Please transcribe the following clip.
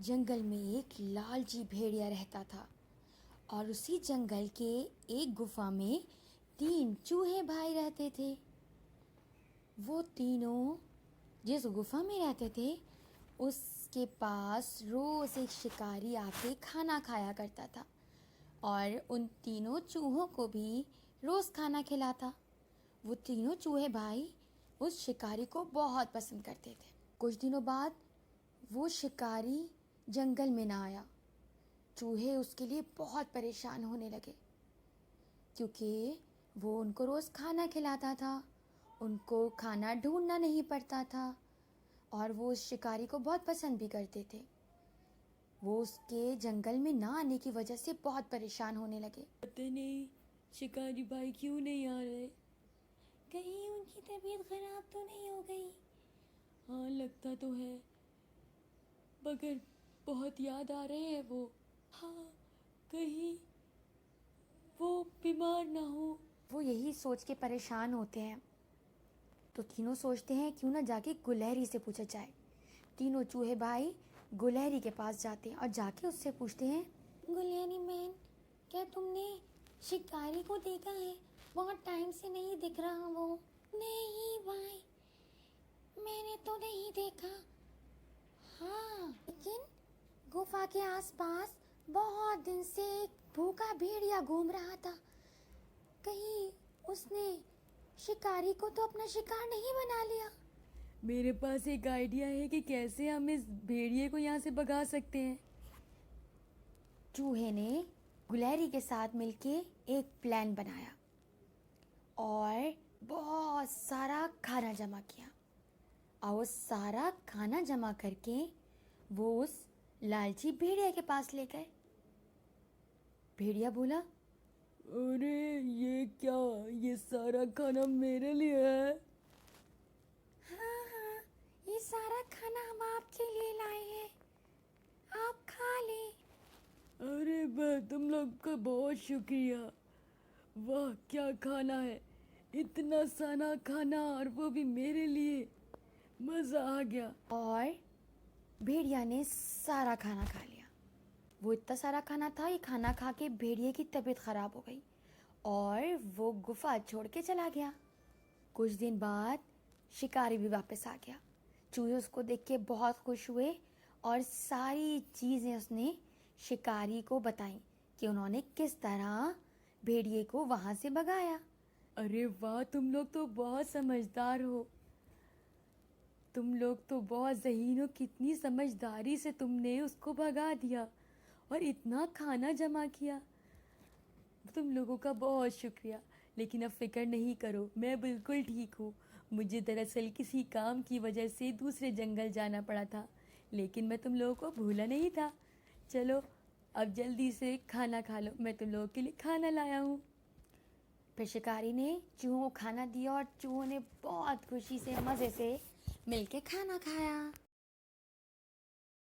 जंगल में एक लालची भेड़िया रहता था और उसी जंगल के एक गुफा में 3 चूहे भाई रहते थे। वो तीनों जिस गुफा में रहते थे उसके पास रोज एक शिकारी आके खाना खाया करता था और उन तीनों चूहों को भी रोज खाना खिलाता। वो तीनों चूहे भाई उस शिकारी को बहुत पसंद करते थे। कुछ दिनों बाद वो शिकारी जंगल में ना आया। चूहे उसके लिए बहुत परेशान होने लगे क्योंकि वो उनको रोज़ खाना खिलाता था, उनको खाना ढूंढना नहीं पड़ता था और वो उस शिकारी को बहुत पसंद भी करते थे। वो उसके जंगल में ना आने की वजह से बहुत परेशान होने लगे। पता नहीं शिकारी भाई क्यों नहीं आ रहे। कहीं उनकी तबीयत खराब तो नहीं हो गई? हाँ लगता तो है, मगर बहुत याद आ रहे हैं वो। हाँ कहीं वो बीमार ना हो। वो यही सोच के परेशान होते हैं तो तीनों सोचते हैं क्यों ना जाके गुलहरी से पूछा जाए। तीनों चूहे भाई गुलहरी के पास जाते हैं और जाके उससे पूछते हैं, गुलहरी मैन, क्या तुमने शिकारी को देखा है? बहुत टाइम से नहीं दिख रहा वो। नहीं भाई, मैंने तो नहीं देखा। हाँ, लेकिन गुफा के आसपास बहुत दिन से एक भूखा भेड़िया घूम रहा था। कहीं उसने शिकारी को तो अपना शिकार नहीं बना लिया? मेरे पास एक आइडिया है कि कैसे हम इस भेड़िए को यहाँ से भगा सकते हैं। चूहे ने गुलहरी के साथ मिलके एक प्लान बनाया और बहुत सारा खाना जमा किया और वो सारा खाना जमा करके वो उस लालची भेड़िया के पास ले गए। भेड़िया बोला, अरे ये क्या, ये सारा खाना मेरे लिए है। हाँ हाँ, ये सारा खाना हम आपके लिए लाए हैं, आप खा ले। अरे वाह, तुम लोग का बहुत शुक्रिया। वाह क्या खाना है, इतना सारा खाना और वो भी मेरे लिए, मज़ा आ गया। और भेड़िया ने सारा खाना खा लिया। वो इतना सारा खाना था, ये खाना खा के भेड़िए की तबीयत खराब हो गई और वो गुफा छोड़ के चला गया। कुछ दिन बाद शिकारी भी वापस आ गया। चूहे उसको देख के बहुत खुश हुए और सारी चीज़ें उसने शिकारी को बताई कि उन्होंने किस तरह भेड़िए को वहाँ से भगाया। अरे वाह, तुम लोग तो बहुत समझदार हो। तुम लोग तो बहुत ज़हीन हो, कितनी समझदारी से तुमने उसको भगा दिया और इतना खाना जमा किया। तुम लोगों का बहुत शुक्रिया। लेकिन अब फिक्र नहीं करो, मैं बिल्कुल ठीक हूँ। मुझे दरअसल किसी काम की वजह से दूसरे जंगल जाना पड़ा था, लेकिन मैं तुम लोगों को भूला नहीं था। चलो अब जल्दी से खाना खा लो, मैं तुम लोगों के लिए खाना लाया हूँ। फिर शिकारी ने चूहों को खाना दिया और चूहों ने बहुत खुशी से मज़े से मिलके खाना खाया।